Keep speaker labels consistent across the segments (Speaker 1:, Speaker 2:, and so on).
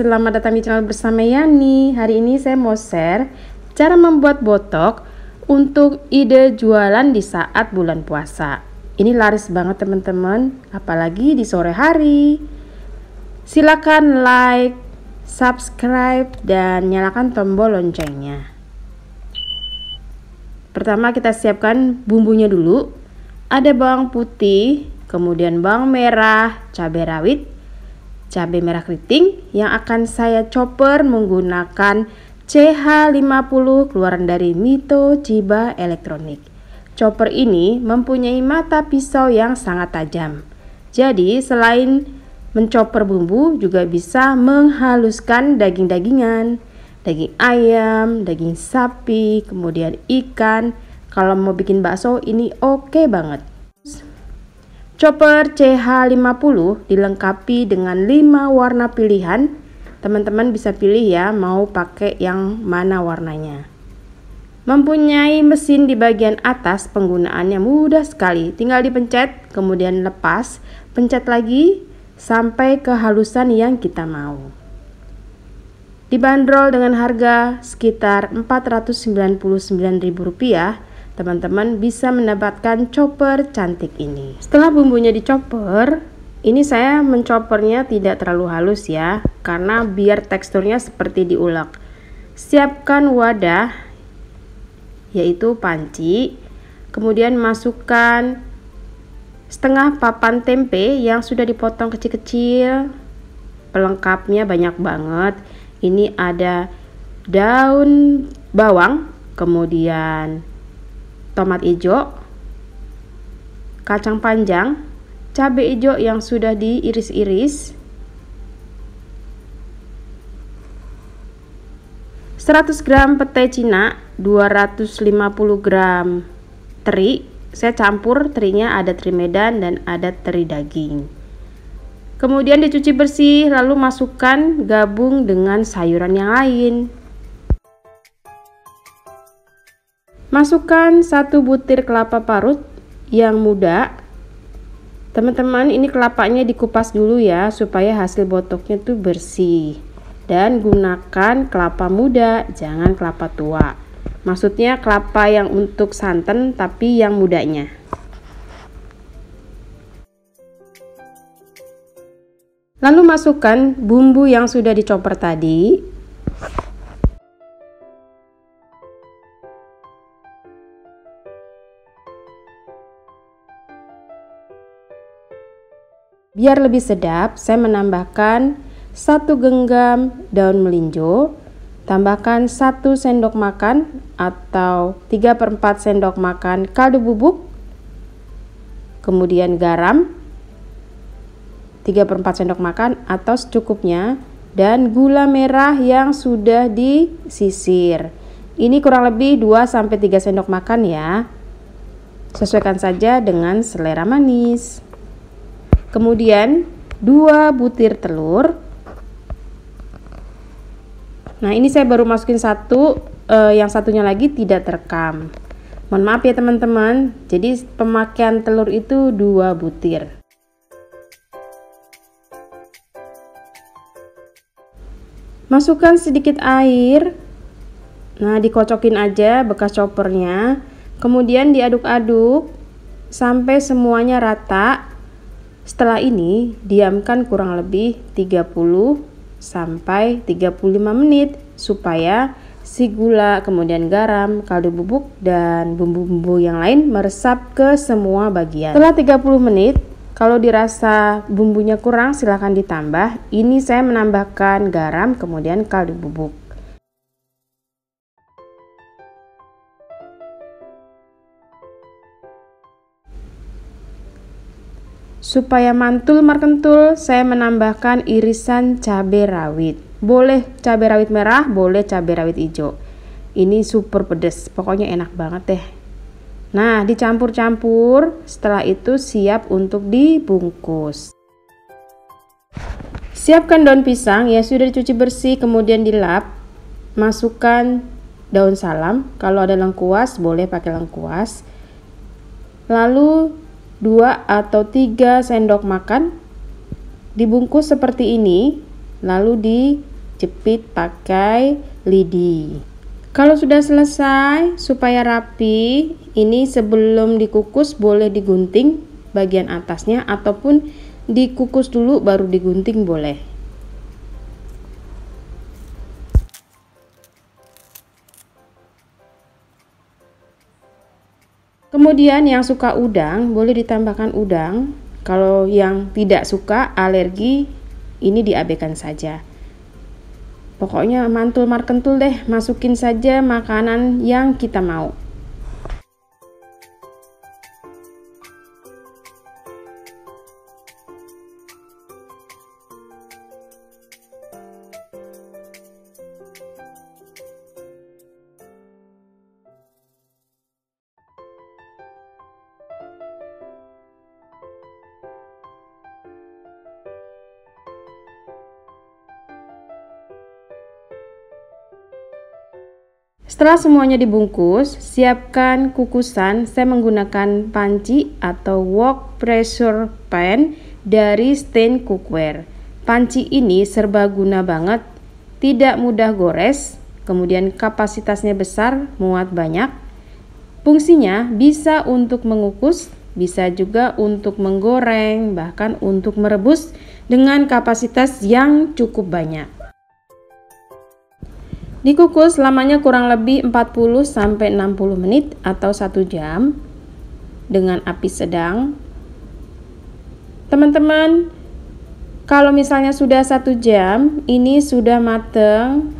Speaker 1: selamat datang di channel bersama Yani. Hari ini saya mau share cara membuat botok untuk ide jualan di saat bulan puasa. Ini laris banget teman-teman, apalagi di sore hari. Silakan like, subscribe, dan nyalakan tombol loncengnya. Pertama kita siapkan bumbunya dulu. Ada bawang putih, kemudian bawang merah, cabai rawit, cabai merah keriting yang akan saya chopper menggunakan CH50 keluaran dari Mito Chiba Elektronik. Chopper ini mempunyai mata pisau yang sangat tajam. Jadi selain menchopper bumbu juga bisa menghaluskan daging-dagingan, daging ayam, daging sapi, kemudian ikan. Kalau mau bikin bakso ini oke banget. Chopper CH50 dilengkapi dengan 5 warna pilihan. Teman-teman bisa pilih ya mau pakai yang mana warnanya. Mempunyai mesin di bagian atas, penggunaannya mudah sekali. Tinggal dipencet, kemudian lepas, pencet lagi sampai kehalusan yang kita mau. Dibanderol dengan harga sekitar Rp499.000. Teman-teman bisa mendapatkan chopper cantik ini. Setelah bumbunya dicopper, ini saya menchoppernya tidak terlalu halus ya, karena biar teksturnya seperti diulek. Siapkan wadah, yaitu panci, kemudian masukkan setengah papan tempe yang sudah dipotong kecil-kecil. Pelengkapnya banyak banget. Ini ada daun bawang, kemudian tomat hijau, kacang panjang, cabai hijau yang sudah diiris-iris, 100 gram petai cina, 250 gram teri. Saya campur, terinya ada teri Medan dan ada teri daging. Kemudian dicuci bersih, lalu masukkan gabung dengan sayuran yang lain. Masukkan 1 butir kelapa parut yang muda. Teman-teman, ini kelapanya dikupas dulu ya supaya hasil botoknya tuh bersih. Dan gunakan kelapa muda, jangan kelapa tua. Maksudnya kelapa yang untuk santan tapi yang mudanya. Lalu masukkan bumbu yang sudah dicopper tadi. Biar lebih sedap, saya menambahkan 1 genggam daun melinjo, tambahkan 1 sendok makan atau 3/4 sendok makan kaldu bubuk, kemudian garam 3/4 sendok makan atau secukupnya, dan gula merah yang sudah disisir. Ini kurang lebih 2-3 sendok makan ya. Sesuaikan saja dengan selera manis. Kemudian 2 butir telur. Nah ini saya baru masukin 1, yang satunya lagi tidak terekam. Mohon maaf ya teman-teman. Jadi pemakaian telur itu 2 butir. Masukkan sedikit air. Nah dikocokin aja bekas choppernya. Kemudian diaduk-aduk sampai semuanya rata. Setelah ini diamkan kurang lebih 30-35 menit supaya si gula, kemudian garam, kaldu bubuk, dan bumbu-bumbu yang lain meresap ke semua bagian. Setelah 30 menit, kalau dirasa bumbunya kurang silahkan ditambah. Ini saya menambahkan garam, kemudian kaldu bubuk. Supaya mantul merkentul, saya menambahkan irisan cabai rawit. Boleh cabai rawit merah, boleh cabai rawit hijau. Ini super pedas, pokoknya enak banget deh. Nah, dicampur-campur, setelah itu siap untuk dibungkus. Siapkan daun pisang yang sudah dicuci bersih, kemudian dilap. Masukkan daun salam, kalau ada lengkuas boleh pakai lengkuas. Lalu 2 atau 3 sendok makan dibungkus seperti ini, lalu jepit pakai lidi. Kalau sudah selesai, supaya rapi, ini sebelum dikukus boleh digunting bagian atasnya ataupun dikukus dulu baru digunting boleh. Kemudian yang suka udang boleh ditambahkan udang. Kalau yang tidak suka, alergi, ini diabaikan saja. Pokoknya mantul markentul deh, masukin saja makanan yang kita mau. Setelah semuanya dibungkus, siapkan kukusan. Saya menggunakan panci atau wok pressure pan dari Stain Cookware. Panci ini serbaguna banget, tidak mudah gores, kemudian kapasitasnya besar, muat banyak. Fungsinya bisa untuk mengukus, bisa juga untuk menggoreng, bahkan untuk merebus dengan kapasitas yang cukup banyak. Dikukus lamanya kurang lebih 40-60 menit atau 1 jam dengan api sedang. Teman-teman, kalau misalnya sudah 1 jam, ini sudah mateng,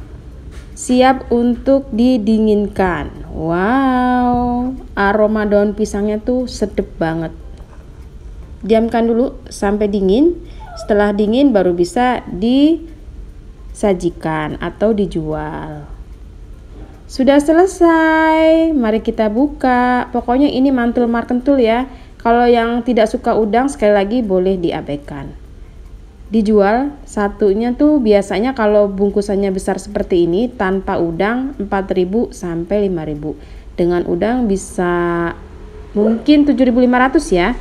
Speaker 1: siap untuk didinginkan. Wow, aroma daun pisangnya tuh sedap banget. Diamkan dulu sampai dingin. Setelah dingin baru bisa disajikan atau dijual. Sudah selesai, mari kita buka. Pokoknya ini mantul markentul ya. Kalau yang tidak suka udang, sekali lagi boleh diabaikan. Dijual satunya tuh biasanya kalau bungkusannya besar seperti ini tanpa udang 4.000 sampai 5.000. Dengan udang bisa mungkin 7.500 ya.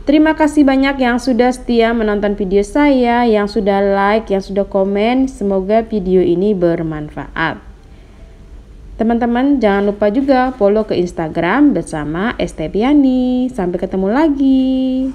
Speaker 1: Terima kasih banyak yang sudah setia menonton video saya, yang sudah like, yang sudah komen. Semoga video ini bermanfaat. Teman-teman jangan lupa juga follow ke Instagram bersama Estepiani. Sampai ketemu lagi.